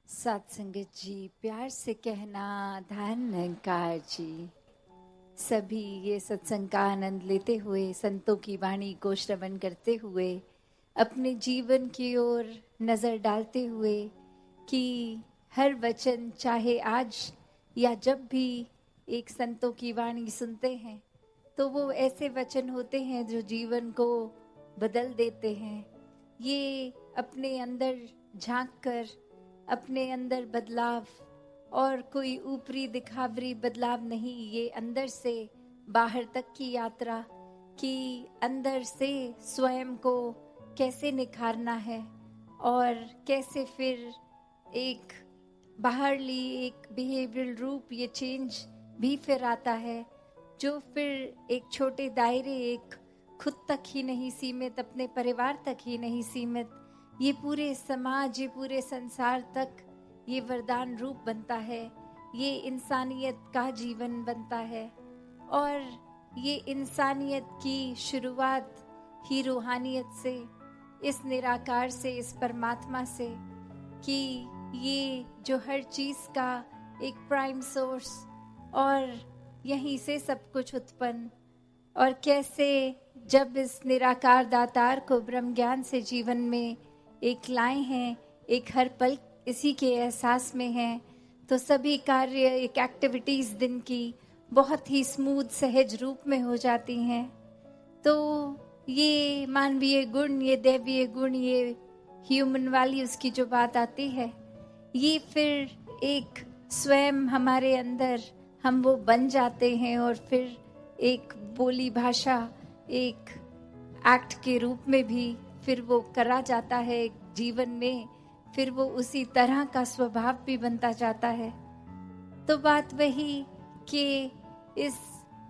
सत्संगत जी, प्यार से कहना धन निरंकार जी। सभी ये सत्संग का आनंद लेते हुए, संतों की वाणी को श्रवण करते हुए, अपने जीवन की ओर नजर डालते हुए कि हर वचन, चाहे आज या जब भी एक संतों की वाणी सुनते हैं, तो वो ऐसे वचन होते हैं जो जीवन को बदल देते हैं। ये अपने अंदर झांक कर, अपने अंदर बदलाव, और कोई ऊपरी दिखावरी बदलाव नहीं, ये अंदर से बाहर तक की यात्रा, कि अंदर से स्वयं को कैसे निखारना है और कैसे फिर एक बाहरली एक बिहेवियरल रूप, ये चेंज भी फिर आता है, जो फिर एक छोटे दायरे, एक खुद तक ही नहीं सीमित, अपने परिवार तक ही नहीं सीमित, ये पूरे समाज, ये पूरे संसार तक ये वरदान रूप बनता है। ये इंसानियत का जीवन बनता है और ये इंसानियत की शुरुआत ही रूहानियत से, इस निराकार से, इस परमात्मा से, कि ये जो हर चीज़ का एक प्राइम सोर्स, और यहीं से सब कुछ उत्पन्न, और कैसे जब इस निराकार दातार को ब्रह्म ज्ञान से जीवन में एक लाए हैं, एक हर पल इसी के एहसास में हैं, तो सभी कार्य, एक एक्टिविटीज दिन की बहुत ही स्मूथ, सहज रूप में हो जाती हैं। तो ये मानवीय गुण, ये दैवीय गुण, ये ह्यूमन वैल्यूज की जो बात आती है, ये फिर एक स्वयं हमारे अंदर हम वो बन जाते हैं, और फिर एक बोली भाषा, एक एक्ट के रूप में भी फिर वो करा जाता है जीवन में, फिर वो उसी तरह का स्वभाव भी बनता जाता है। तो बात वही कि इस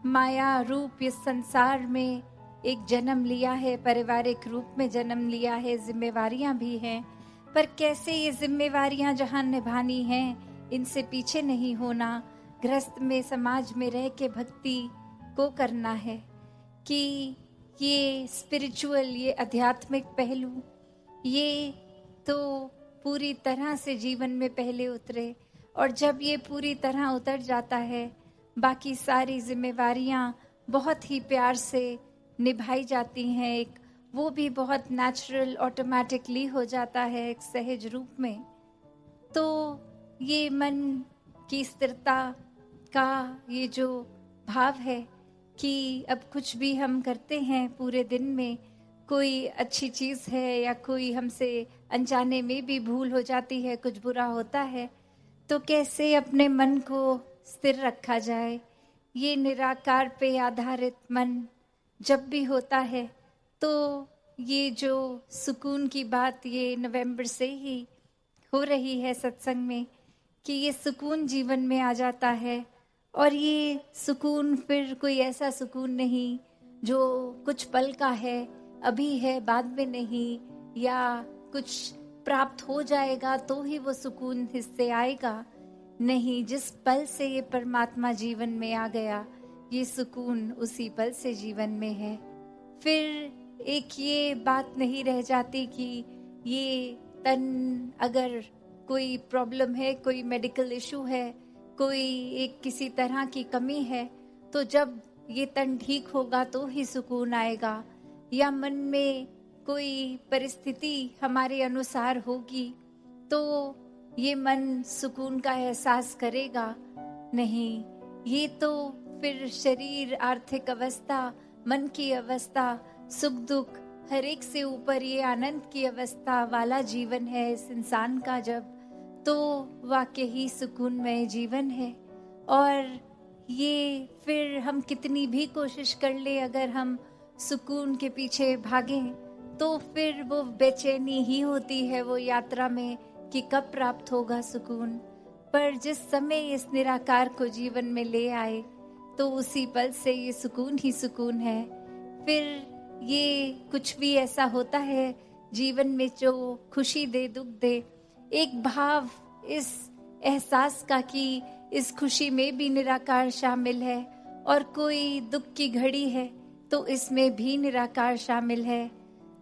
माया रूप इस संसार में एक जन्म लिया है, पारिवारिक रूप में जन्म लिया है, जिम्मेवारियां भी हैं, पर कैसे ये जिम्मेवारियां जहां निभानी हैं, इनसे पीछे नहीं होना, गृहस्थ में, समाज में रह के भक्ति को करना है, कि ये स्पिरिचुअल, ये आध्यात्मिक पहलू, ये तो पूरी तरह से जीवन में पहले उतरे, और जब ये पूरी तरह उतर जाता है, बाकी सारी जिम्मेवारियां बहुत ही प्यार से निभाई जाती हैं, एक वो भी बहुत नेचुरल, ऑटोमेटिकली हो जाता है, एक सहज रूप में। तो ये मन की स्थिरता का ये जो भाव है कि अब कुछ भी हम करते हैं पूरे दिन में, कोई अच्छी चीज़ है या कोई हमसे अनजाने में भी भूल हो जाती है, कुछ बुरा होता है, तो कैसे अपने मन को स्थिर रखा जाए। ये निराकार पे आधारित मन जब भी होता है, तो ये जो सुकून की बात ये नवंबर से ही हो रही है सत्संग में, कि ये सुकून जीवन में आ जाता है, और ये सुकून फिर कोई ऐसा सुकून नहीं जो कुछ पल का है, अभी है बाद में नहीं, या कुछ प्राप्त हो जाएगा तो ही वो सुकून हिस्से आएगा, नहीं, जिस पल से ये परमात्मा जीवन में आ गया, ये सुकून उसी पल से जीवन में है। फिर एक ये बात नहीं रह जाती कि ये तन, अगर कोई प्रॉब्लम है, कोई मेडिकल इशू है, कोई एक किसी तरह की कमी है, तो जब ये तन ठीक होगा तो ही सुकून आएगा, या मन में कोई परिस्थिति हमारे अनुसार होगी तो ये मन सुकून का एहसास करेगा, नहीं, ये तो फिर शरीर, आर्थिक अवस्था, मन की अवस्था, सुख दुख, हर एक से ऊपर ये आनंद की अवस्था वाला जीवन है इस इंसान का, जब तो वाकई ही सुकूनमय जीवन है। और ये फिर हम कितनी भी कोशिश कर ले, अगर हम सुकून के पीछे भागें, तो फिर वो बेचैनी ही होती है वो यात्रा में, कि कब प्राप्त होगा सुकून। पर जिस समय इस निराकार को जीवन में ले आए, तो उसी पल से ये सुकून ही सुकून है। फिर ये कुछ भी ऐसा होता है जीवन में जो खुशी दे, दुख दे, एक भाव, इस एहसास का कि इस खुशी में भी निराकार शामिल है, और कोई दुख की घड़ी है तो इसमें भी निराकार शामिल है।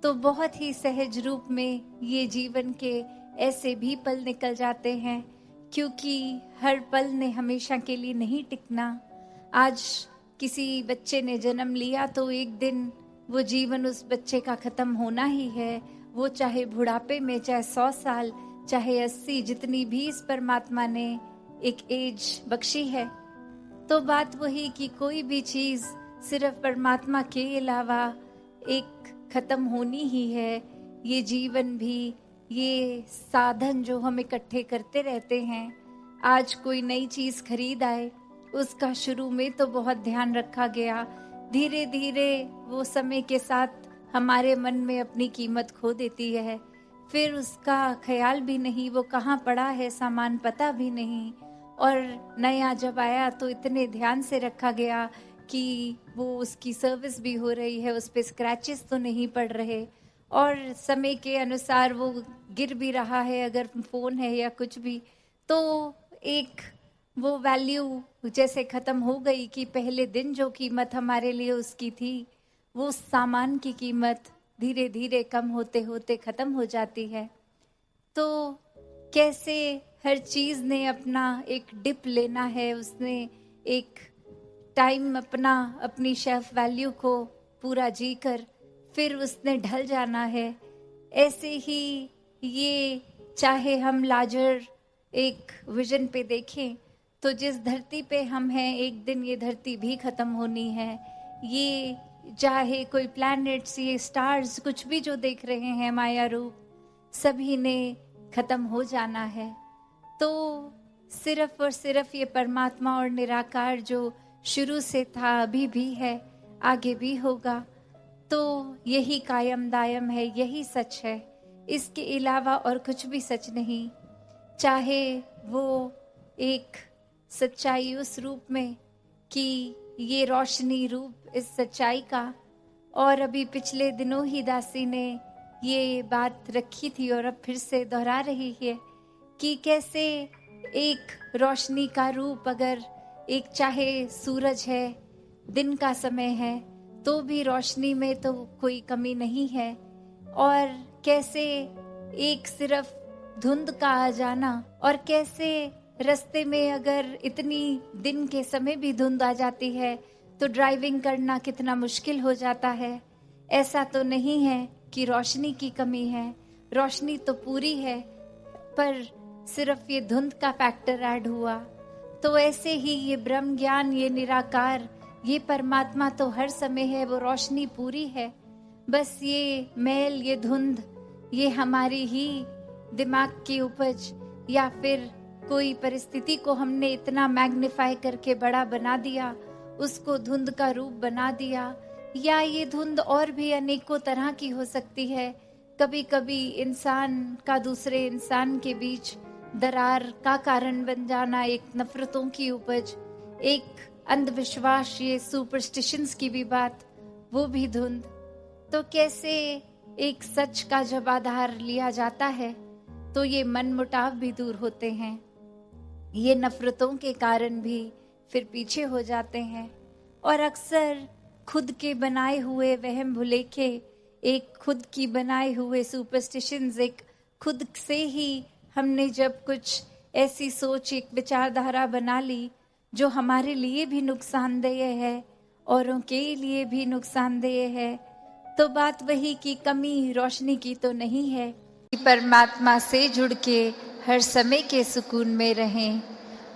तो बहुत ही सहज रूप में ये जीवन के ऐसे भी पल निकल जाते हैं, क्योंकि हर पल ने हमेशा के लिए नहीं टिकना। आज किसी बच्चे ने जन्म लिया तो एक दिन वो जीवन उस बच्चे का खत्म होना ही है। वो चाहे बुढ़ापे में, चाहे 100 साल, चाहे 80, जितनी भी इस परमात्मा ने एक एज बख्शी है। तो बात वही कि कोई भी चीज सिर्फ परमात्मा के अलावा एक खत्म होनी ही है। ये जीवन भी, ये साधन जो हम इकट्ठे करते रहते हैं, आज कोई नई चीज खरीद आए, उसका शुरू में तो बहुत ध्यान रखा गया, धीरे धीरे वो समय के साथ हमारे मन में अपनी कीमत खो देती है। फिर उसका ख्याल भी नहीं, वो कहाँ पड़ा है सामान पता भी नहीं। और नया जब आया तो इतने ध्यान से रखा गया कि वो उसकी सर्विस भी हो रही है, उस पे स्क्रैचेस तो नहीं पड़ रहे, और समय के अनुसार वो गिर भी रहा है अगर फोन है या कुछ भी। तो एक वो वैल्यू जैसे खत्म हो गई कि पहले दिन जो कीमत हमारे लिए उसकी थी, वो सामान की कीमत धीरे धीरे कम होते होते खत्म हो जाती है। तो कैसे हर चीज ने अपना एक डिप लेना है, उसने एक टाइम अपना, अपनी शेल्फ वैल्यू को पूरा जीकर फिर उसने ढल जाना है। ऐसे ही ये, चाहे हम लार्जर एक विजन पे देखें तो जिस धरती पे हम हैं, एक दिन ये धरती भी खत्म होनी है। ये चाहे कोई प्लैनेट्स, ये स्टार्स, कुछ भी जो देख रहे हैं माया रूप, सभी ने खत्म हो जाना है। तो सिर्फ और सिर्फ ये परमात्मा और निराकार जो शुरू से था, अभी भी है, आगे भी होगा, तो यही कायम दायम है, यही सच है। इसके अलावा और कुछ भी सच नहीं। चाहे वो एक सच्चाई उस रूप में कि ये रोशनी रूप इस सच्चाई का, और अभी पिछले दिनों ही दासी ने ये बात रखी थी और अब फिर से दोहरा रही है कि कैसे एक रोशनी का रूप, अगर एक चाहे सूरज है, दिन का समय है, तो भी रोशनी में तो कोई कमी नहीं है। और कैसे एक सिर्फ धुंध का आ जाना, और कैसे रास्ते में अगर इतनी दिन के समय भी धुंध आ जाती है तो ड्राइविंग करना कितना मुश्किल हो जाता है। ऐसा तो नहीं है कि रोशनी की कमी है, रोशनी तो पूरी है, पर सिर्फ ये धुंध का फैक्टर ऐड हुआ। तो ऐसे ही ये ब्रह्म ज्ञान, ये निराकार, ये परमात्मा तो हर समय है, वो रोशनी पूरी है। बस ये मैल, ये धुंध, ये हमारी ही दिमाग की उपज, या फिर कोई परिस्थिति को हमने इतना मैग्नीफाई करके बड़ा बना दिया, उसको धुंध का रूप बना दिया। या ये धुंध और भी अनेकों तरह की हो सकती है। कभी कभी इंसान का दूसरे इंसान के बीच दरार का कारण बन जाना, एक नफरतों की उपज, एक अंधविश्वास, ये सुपरस्टिशंस की भी बात, वो भी धुंध। तो कैसे एक सच का जब आधार लिया जाता है तो ये मन मुटाव भी दूर होते हैं, ये नफरतों के कारण भी फिर पीछे हो जाते हैं। और अक्सर खुद के बनाए हुए वहम भुलेखे, एक खुद की बनाए हुए सुपरस्टिशंस, एक खुद से ही हमने जब कुछ ऐसी सोच, एक विचारधारा बना ली जो हमारे लिए भी नुकसानदेह है, औरों के लिए भी नुकसानदेह है, तो बात वही कि कमी रोशनी की तो नहीं है। परमात्मा से जुड़ के हर समय के सुकून में रहें।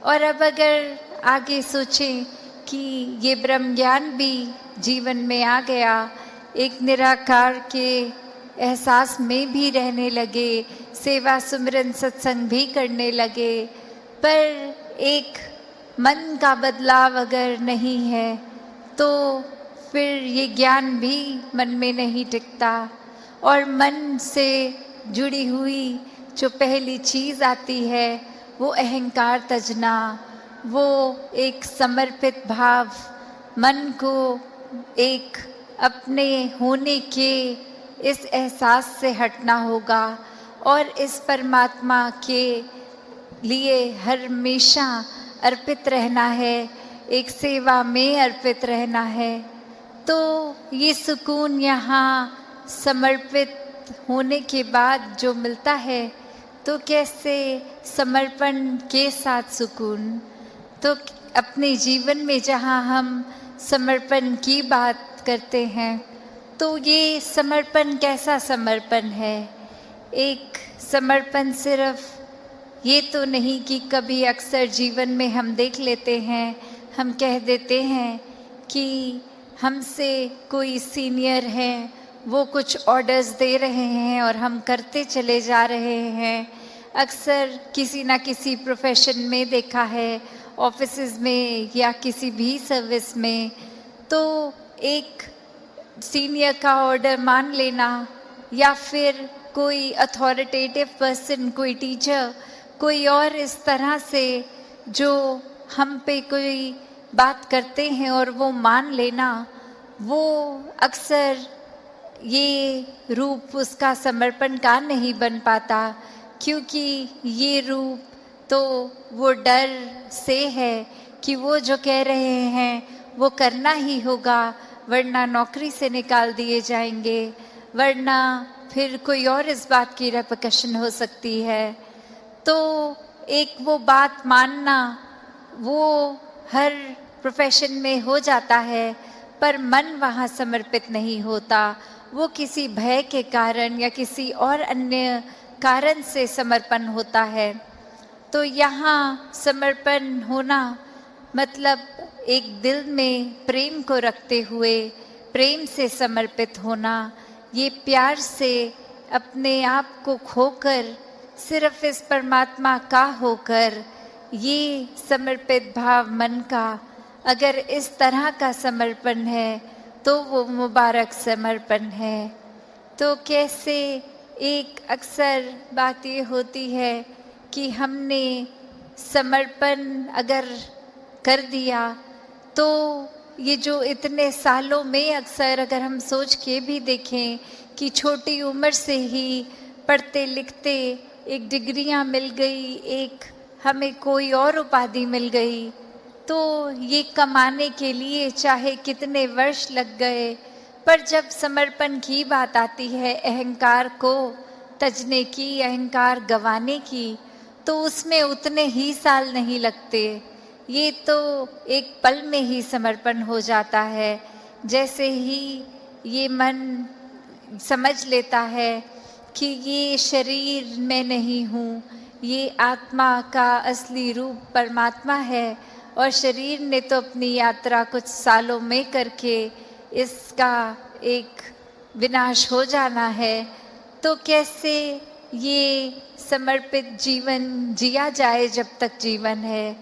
और अब अगर आगे सोचें कि ये ब्रह्म ज्ञान भी जीवन में आ गया, एक निराकार के एहसास में भी रहने लगे, सेवा सुमिरन सत्संग भी करने लगे, पर एक मन का बदलाव अगर नहीं है तो फिर ये ज्ञान भी मन में नहीं टिकता। और मन से जुड़ी हुई जो पहली चीज आती है वो अहंकार तजना, वो एक समर्पित भाव, मन को एक अपने होने के इस एहसास से हटना होगा और इस परमात्मा के लिए हमेशा अर्पित रहना है, एक सेवा में अर्पित रहना है। तो ये सुकून यहाँ समर्पित होने के बाद जो मिलता है, तो कैसे समर्पण के साथ सुकून। तो अपने जीवन में जहाँ हम समर्पण की बात करते हैं, तो ये समर्पण कैसा समर्पण है। एक समर्पण सिर्फ ये तो नहीं कि कभी अक्सर जीवन में हम देख लेते हैं, हम कह देते हैं कि हमसे कोई सीनियर है, वो कुछ ऑर्डर्स दे रहे हैं और हम करते चले जा रहे हैं। अक्सर किसी ना किसी प्रोफेशन में देखा है, ऑफिसेज में या किसी भी सर्विस में, तो एक सीनियर का ऑर्डर मान लेना या फिर कोई अथॉरिटेटिव पर्सन, कोई टीचर, कोई और इस तरह से जो हम पे कोई बात करते हैं और वो मान लेना, वो अक्सर ये रूप उसका समर्पण का नहीं बन पाता, क्योंकि ये रूप तो वो डर से है कि वो जो कह रहे हैं वो करना ही होगा, वरना नौकरी से निकाल दिए जाएंगे, वरना फिर कोई और इस बात की रेपकशन हो सकती है। तो एक वो बात मानना वो हर प्रोफेशन में हो जाता है, पर मन वहाँ समर्पित नहीं होता। वो किसी भय के कारण या किसी और अन्य कारण से समर्पण होता है। तो यहाँ समर्पण होना मतलब एक दिल में प्रेम को रखते हुए प्रेम से समर्पित होना, ये प्यार से अपने आप को खोकर सिर्फ इस परमात्मा का होकर, ये समर्पित भाव मन का अगर इस तरह का समर्पण है तो वो मुबारक समर्पण है। तो कैसे एक अक्सर बात ये होती है कि हमने समर्पण अगर कर दिया तो ये जो इतने सालों में अक्सर अगर हम सोच के भी देखें कि छोटी उम्र से ही पढ़ते लिखते एक डिग्रियां मिल गई, एक हमें कोई और उपाधि मिल गई, तो ये कमाने के लिए चाहे कितने वर्ष लग गए, पर जब समर्पण की बात आती है, अहंकार को तजने की, अहंकार गंवाने की, तो उसमें उतने ही साल नहीं लगते। ये तो एक पल में ही समर्पण हो जाता है। जैसे ही ये मन समझ लेता है कि ये शरीर मैं नहीं हूँ, ये आत्मा का असली रूप परमात्मा है और शरीर ने तो अपनी यात्रा कुछ सालों में करके इसका एक विनाश हो जाना है, तो कैसे ये समर्पित जीवन जिया जाए जब तक जीवन है।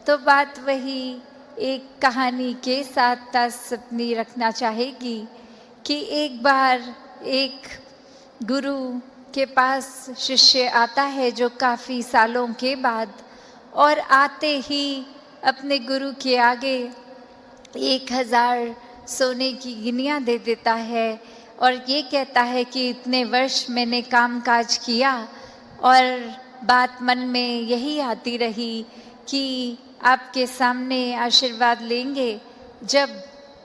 तो बात वही एक कहानी के साथ अपनी रखना चाहेगी कि एक बार एक गुरु के पास शिष्य आता है जो काफ़ी सालों के बाद, और आते ही अपने गुरु के आगे 1000 सोने की गिनियाँ दे देता है और ये कहता है कि इतने वर्ष मैंने काम काज किया और बात मन में यही आती रही कि आपके सामने आशीर्वाद लेंगे जब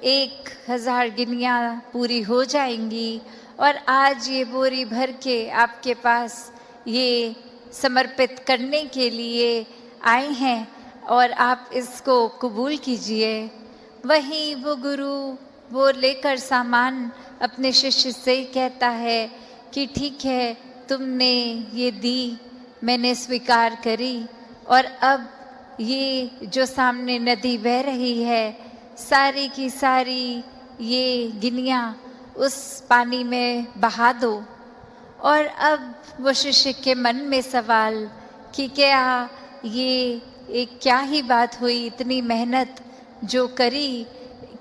1000 गिनियाँ पूरी हो जाएंगी, और आज ये बोरी भर के आपके पास ये समर्पित करने के लिए आए हैं और आप इसको कबूल कीजिए। वहीं वो गुरु वो लेकर सामान अपने शिष्य से कहता है कि ठीक है, तुमने ये दी, मैंने स्वीकार करी, और अब ये जो सामने नदी बह रही है, सारी की सारी ये गिनियाँ उस पानी में बहा दो। और अब वो शिष्य के मन में सवाल कि क्या ये एक क्या ही बात हुई, इतनी मेहनत जो करी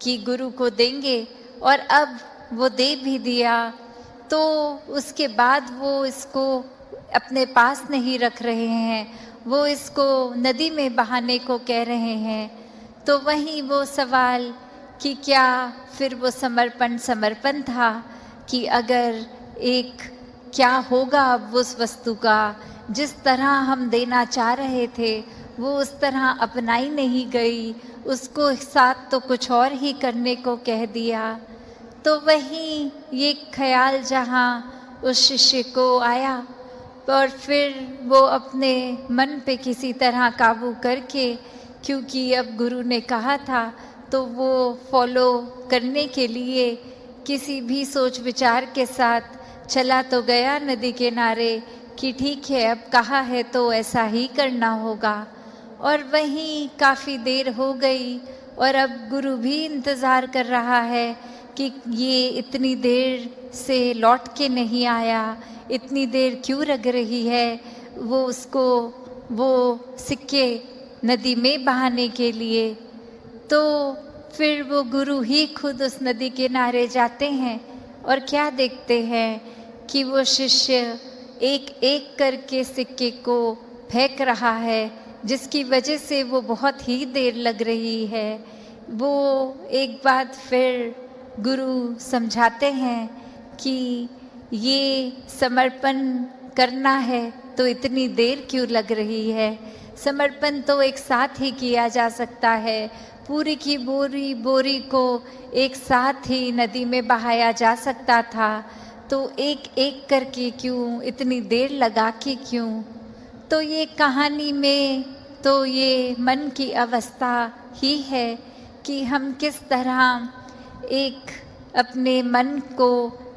कि गुरु को देंगे और अब वो दे भी दिया, तो उसके बाद वो इसको अपने पास नहीं रख रहे हैं, वो इसको नदी में बहाने को कह रहे हैं। तो वहीं वो सवाल कि क्या फिर वो समर्पण था कि अगर एक क्या होगा अब उस वस्तु का, जिस तरह हम देना चाह रहे थे वो उस तरह अपनाई नहीं गई, उसको साथ तो कुछ और ही करने को कह दिया। तो वहीं ये ख्याल जहाँ उस शिष्य को आया, और फिर वो अपने मन पे किसी तरह काबू करके, क्योंकि अब गुरु ने कहा था, तो वो फॉलो करने के लिए किसी भी सोच विचार के साथ चला तो गया नदी किनारे कि ठीक है, अब कहा है तो ऐसा ही करना होगा। और वहीं काफ़ी देर हो गई और अब गुरु भी इंतज़ार कर रहा है कि ये इतनी देर से लौट के नहीं आया, इतनी देर क्यों लग रही है वो उसको वो सिक्के नदी में बहाने के लिए। तो फिर वो गुरु ही खुद उस नदी किनारे जाते हैं और क्या देखते हैं कि वो शिष्य एक एक करके सिक्के को फेंक रहा है, जिसकी वजह से वो बहुत ही देर लग रही है। वो एक बात फिर गुरु समझाते हैं कि ये समर्पण करना है तो इतनी देर क्यों लग रही है। समर्पण तो एक साथ ही किया जा सकता है, पूरी की बोरी को एक साथ ही नदी में बहाया जा सकता था, तो एक एक करके क्यों, इतनी देर लगा के क्यों। तो ये कहानी में तो ये मन की अवस्था ही है कि हम किस तरह एक अपने मन को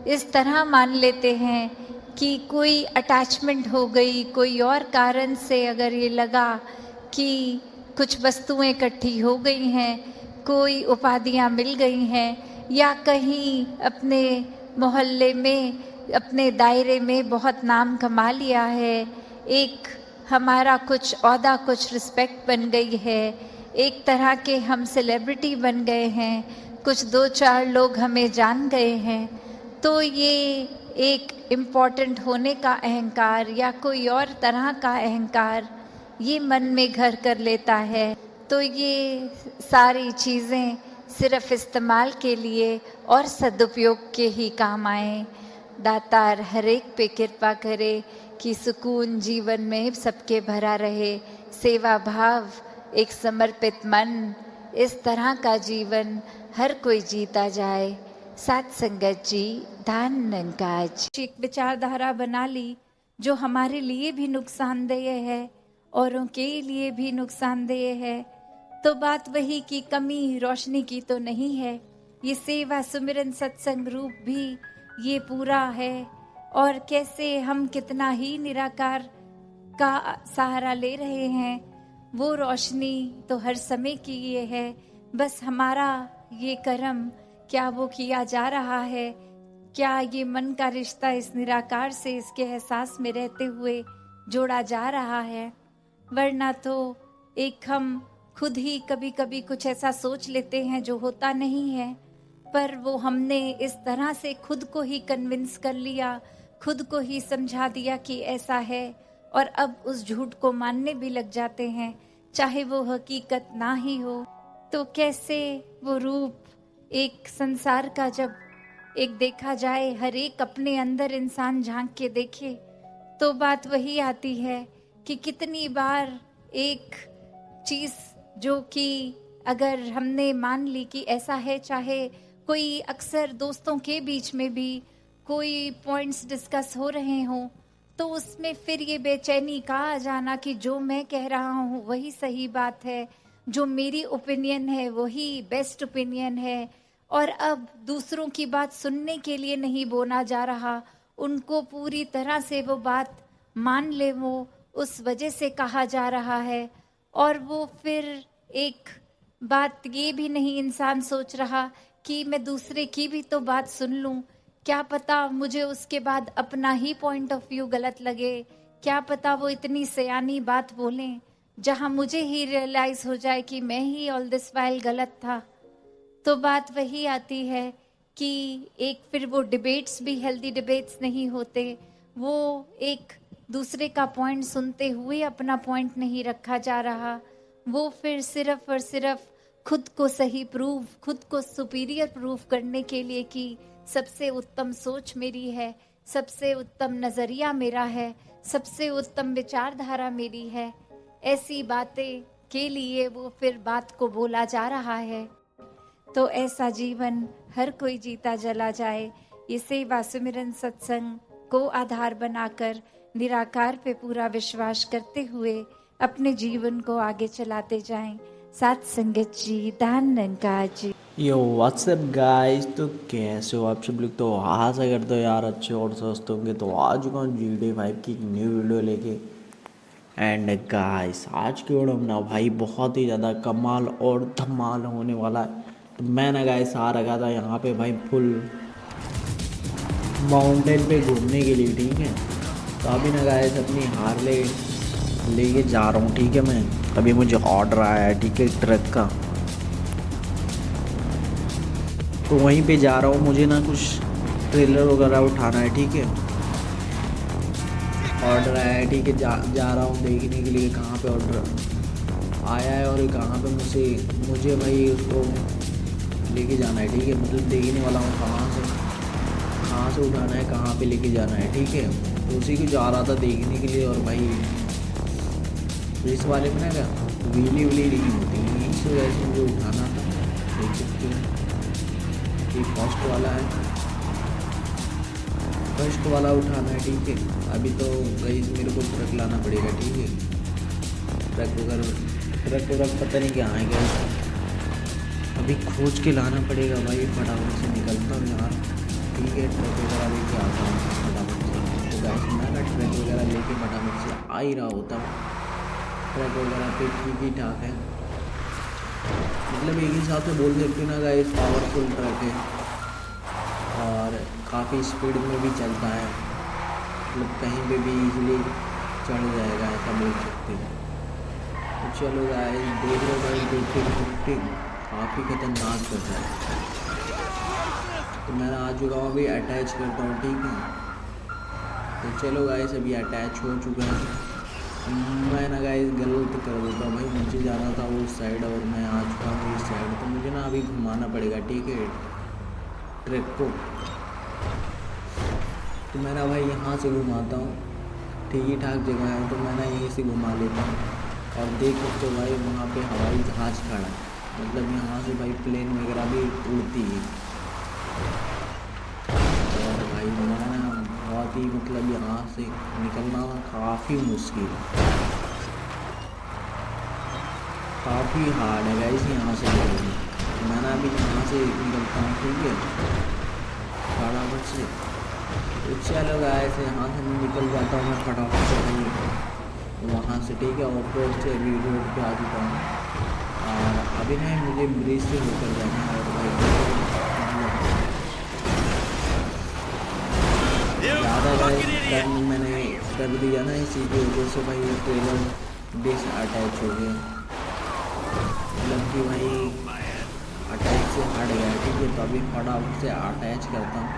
इस तरह मान लेते हैं कि कोई अटैचमेंट हो गई, कोई और कारण से अगर ये लगा कि कुछ वस्तुएं इकट्ठी हो गई हैं, कोई उपाधियां मिल गई हैं, या कहीं अपने मोहल्ले में, अपने दायरे में बहुत नाम कमा लिया है, एक हमारा कुछ औहदा, कुछ रिस्पेक्ट बन गई है, एक तरह के हम सेलिब्रिटी बन गए हैं, कुछ 2-4 लोग हमें जान गए हैं, तो ये एक इम्पॉर्टेंट होने का अहंकार या कोई और तरह का अहंकार ये मन में घर कर लेता है। तो ये सारी चीज़ें सिर्फ इस्तेमाल के लिए और सदुपयोग के ही काम आए। दातार हर एक पे कृपा करे कि सुकून जीवन में सबके भरा रहे, सेवा भाव, एक समर्पित मन, इस तरह का जीवन हर कोई जीता जाए। साथ संगत जी, धान नंकाज। एक विचारधारा बना ली जो हमारे लिए भी नुकसानदेह है, औरों के लिए भी नुकसानदेह है, तो बात वही की कमी रोशनी की तो नहीं है। ये सेवा सुमिरन सत्संग रूप भी ये पूरा है, और कैसे हम कितना ही निराकार का सहारा ले रहे हैं, वो रोशनी तो हर समय की ये है। बस हमारा ये कर्म क्या वो किया जा रहा है, क्या ये मन का रिश्ता इस निराकार से, इसके एहसास में रहते हुए जोड़ा जा रहा है। वरना तो एक हम खुद ही कभी कभी कुछ ऐसा सोच लेते हैं जो होता नहीं है, पर वो हमने इस तरह से खुद को ही कन्विंस कर लिया, खुद को ही समझा दिया कि ऐसा है, और अब उस झूठ को मानने भी लग जाते हैं, चाहे वो हकीकत ना ही हो। तो कैसे वो रूप एक संसार का जब एक देखा जाए, हर एक अपने अंदर इंसान झांक के देखे, तो बात वही आती है कि कितनी बार एक चीज जो कि अगर हमने मान ली कि ऐसा है, चाहे कोई अक्सर दोस्तों के बीच में भी कोई पॉइंट्स डिस्कस हो रहे हों, तो उसमें फिर ये बेचैनी का आ जाना कि जो मैं कह रहा हूँ वही सही बात है, जो मेरी ओपिनियन है वही बेस्ट ओपिनियन है, और अब दूसरों की बात सुनने के लिए नहीं बोला जा रहा, उनको पूरी तरह से वो बात मान ले, वो उस वजह से कहा जा रहा है। और वो फिर एक बात ये भी नहीं इंसान सोच रहा कि मैं दूसरे की भी तो बात सुन लूं, क्या पता मुझे उसके बाद अपना ही पॉइंट ऑफ व्यू गलत लगे, क्या पता वो इतनी सयानी बात बोलें जहां मुझे ही रियलाइज हो जाए कि मैं ही ऑल दिस वाइल गलत था। तो बात वही आती है कि एक फिर वो डिबेट्स भी हेल्दी डिबेट्स नहीं होते, वो एक दूसरे का पॉइंट सुनते हुए अपना पॉइंट नहीं रखा जा रहा, वो फिर सिर्फ और सिर्फ खुद को सही प्रूव, खुद को सुपीरियर प्रूव करने के लिए कि सबसे उत्तम सोच मेरी है, सबसे उत्तम नजरिया मेरा है, सबसे उत्तम विचारधारा मेरी है, ऐसी बातें के लिए वो फिर बात को बोला जा रहा है। तो ऐसा जीवन हर कोई जीता जला जाए। ये सेवा सुमिरन सत्संग को आधार बनाकर निराकार पे पूरा विश्वास करते हुए अपने जीवन को आगे चलाते जाएं। साथ संगत जी, दान निरंकार जी। यो व्हाट्सएप गाइस, तो कैसे हो आप सब लोग। तो आशा करते हो यार अच्छे और स्वस्थ होंगे। तो आज का GT5 की एक न्यू वीडियो लेके एंड गाइस आज की वीडियो में ना भाई बहुत ही ज़्यादा कमाल और धमाल होने वाला है। तो मैं ना गाइस आ रखा था यहाँ पे भाई फुल माउंटेन पे घूमने के लिए, ठीक है। तो अभी ना गाइस अपनी हार्ले लेके जा रहा हूँ, ठीक है। मैं अभी मुझे ऑर्डर आया है, ठीक है, ट्रक का। तो वहीं पे जा रहा हूँ, मुझे ना कुछ ट्रेलर वगैरह उठाना है, ठीक है। ऑर्डर आया है, ठीक है। जा रहा हूँ देखने के लिए कहाँ पे ऑर्डर आया है और कहाँ पे मुझे भाई उसको लेके जाना है, ठीक है। मतलब देखने वाला हूँ कहाँ से उठाना है, कहाँ पे लेके जाना है, ठीक है। तो उसी को जा रहा था देखने के लिए। और भाई इस वाले में ना क्या व्हीली नहीं होती, इस वजह से मुझे उठाना था। देख सकते हो ये फर्स्ट वाला उठाना है, ठीक है। अभी तो गई मेरे को ट्रक लाना पड़ेगा, ठीक है। ट्रक वगैरह पता नहीं क्या आएगा, अभी खोज के लाना पड़ेगा भाई। फटाफट से निकलता हूँ यार, ठीक है। ट्रक वगैरह लेके आता हूँ फटाफट से। तो गाइस मैं ना ट्रक वगैरह लेके फटाफट से आ ही रहा होता हूँ। ट्रक वगैरह पे ठीक ही ठाक है, मतलब एक हिसाब से बोल सकते ना गाइस पावरफुल ट्रक है और काफ़ी स्पीड में भी चलता है। मतलब कहीं पे भी इजीली चढ़ जाएगा, ऐसा बोल सकते हैं। तो चलो गाइस देख लो भाई, ड्रिफ्टिंग काफ़ी खतरनाक करता है। तो मैं आ चुका हूँ, अभी अटैच करता हूँ, ठीक है। तो चलो गाइस अभी अटैच हो चुका है। मैं ना गाइस गलत कर देता हूँ भाई, मुझे जाना था उस साइड और मैं आ चुका हूँ इस साइड। तो मुझे ना अभी घुमाना पड़ेगा, ठीक है, ट्रक को। तो मैं ना भाई यहाँ से घुमाता हूँ, ठीक ही ठाक जगह है तो मैं ना यहीं से घुमा लेता हूँ। और देख सकते हो भाई वहाँ पे हवाई जहाज़ खड़ा है, मतलब यहाँ से भाई प्लेन वगैरह भी उड़ती है। और भाई मैं ना बहुत ही मतलब यहाँ से निकलना काफ़ी मुश्किल है, काफ़ी हार्ड है गाइस यहाँ से निकलना। मैं ना अभी यहाँ से निकलता हूँ, ठीक है, फटाफट से। तो चलो गाइस यहाँ से निकल जाता हूँ मैं फटाफट से भाई वहाँ से, ठीक है। ऑफ से अभी रोड पे आ चुका हूँ और अभी ना मुझे ब्रिज से होकर जाना है। और भाई ज़्यादा टर्न मैंने कर दिया ना, इसी की वजह से भाई ये ट्रेलर डिस अटैच हो गया, मतलब कि भाई अटैच से हट गया, ठीक है। तो अभी फटाफट से अटैच करता हूँ।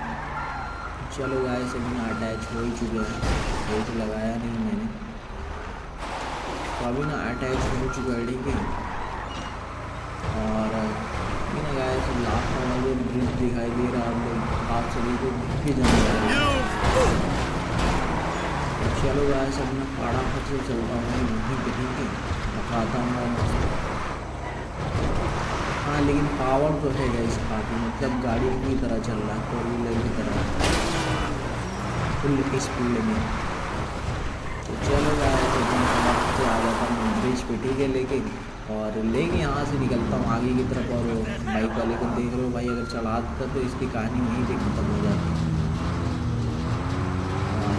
चलो गाइस अभी ना अटैच हो ही चुके हैं, ब्रेक लगाया नहीं मैंने। तो अभी ना अटैच हो चुका है, ठीक है। और ना गाइस लास्ट वाला जो ब्रिज दिखाई दे रहा है, हम लोग आप सभी को भी जाना है। चलो गाइस अब मैं फटाफट से चलता हूँ वहीं पे, ठीक है, बताता हूँ। हाँ लेकिन पावर तो है गाइस काफ़ी, मतलब गाड़ी की तरह चल रहा है, 4 व्हीलर की तरह फुल स्पीड में। तो चलो गाइस फटाफट से आ जाता हूँ ब्रिज पे, ठीक है, लेके यहाँ से निकलता हूँ आगे की तरफ। और बाइक वाले को देख रहे हो भाई, अगर चला देता तो इसकी कहानी वहीं पे ख़त्म हो जाती।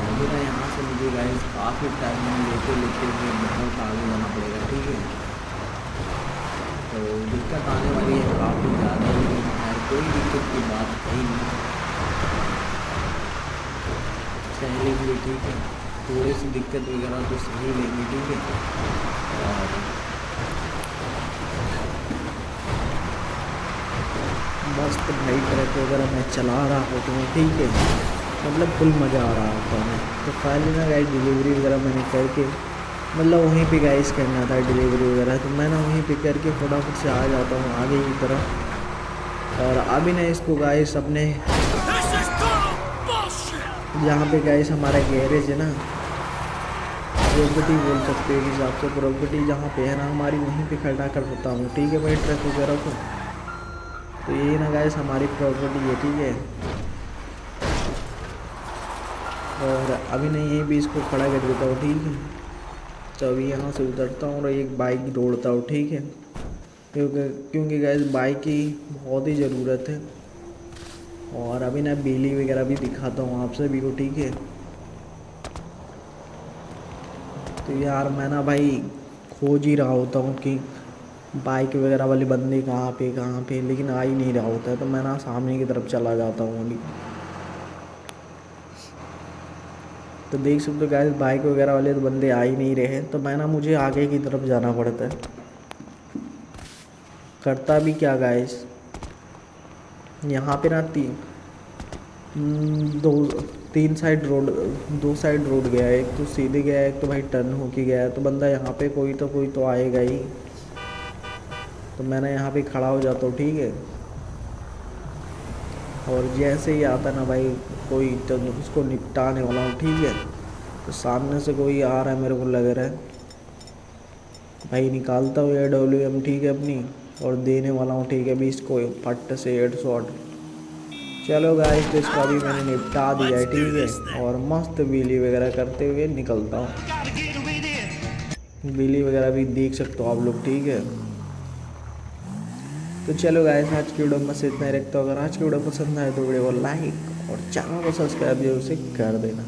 अभी ना यहाँ से मुझे गाइस काफ़ी टाइम लेते हुए बहुत आगे जाना पड़ेगा, ठीक है। तो दिक्कत आने वाली है काफ़ी ज़्यादा, लेकिन खैर कोई दिक्कत की बात है नहीं, सह लेंगे, ठीक है। थोड़ी सी दिक्कत वगैरह तो सही लेंगे, ठीक है। और मस्त भाई ट्रक वगैरह मैं चला रहा होता हूँ, ठीक है, मतलब फुल मज़ा आ रहा होता है। तो फाइनली ना गाइस डिलीवरी वगैरह मैंने करके, मतलब वहीं पे गाइस करना था डिलीवरी वगैरह, तो मैं ना वहीं पे करके फटाफट से आ जाता हूँ आगे की तरफ। और अभी ना इसको गाइस अपने जहाँ पे गाइस हमारा गैरेज है ना, प्रॉपर्टी बोल सकते हैं हिसाब से, प्रॉपर्टी जहाँ पे है ना हमारी, वहीं पे खड़ा कर देता हूँ, ठीक है भाई, ट्रक वगैरह को। तो यही ना गाइस हमारी प्रॉपर्टी है, ठीक है। और अभी नहीं यहीं भी इसको खड़ा कर देता हूँ, ठीक है। तो अभी यहाँ से उतरता हूँ और एक बाइक दौड़ता हूँ, ठीक है, क्योंकि गैस बाइक की बहुत ही ज़रूरत है। और अभी ना बिजली वगैरह भी दिखाता हूँ आप सभी को, ठीक है। तो यार मैं ना भाई खोज ही रहा होता हूँ कि बाइक वगैरह वाले बंदे कहाँ पे, लेकिन आ ही नहीं रहा होता है। तो मैं ना सामने की तरफ चला जाता हूँ अभी। तो देख सकते हो गाइस, बाइक वगैरह वाले तो बंदे आ ही नहीं रहे, तो मैं ना मुझे आगे की तरफ जाना पड़ता है। करता भी क्या गाइस, यहाँ पे ना दो तीन साइड रोड, दो साइड रोड गया है। एक तो सीधे गया है, एक तो भाई टर्न होके गया है। तो बंदा यहाँ पे कोई तो आएगा ही। तो मैं ना यहाँ पे खड़ा हो जाता हूँ, ठीक है। और जैसे ही आता ना भाई कोई, तो उसको निपटाने वाला हूँ, ठीक है। तो सामने से कोई आ रहा है, मेरे को लग रहा है भाई। निकालता हूँ AWM, ठीक है, अपनी, और देने वाला हूँ, ठीक है, भी इसको फट से हेडशॉट। चलो गाइस, तो इसका भी मैंने निपटा दिया है, ठीक है। और मस्त व्हीली वगैरह करते हुए निकलता हूँ। व्हीली वगैरह भी देख सकते हो आप लोग, ठीक है। तो चलो गाइस, आज की वीडियो में बस इतना ही रखता हूँ। अगर आज की वीडियो पसंद आए तो वीडियो को लाइक और चैनल को सब्सक्राइब जरूर से कर देना।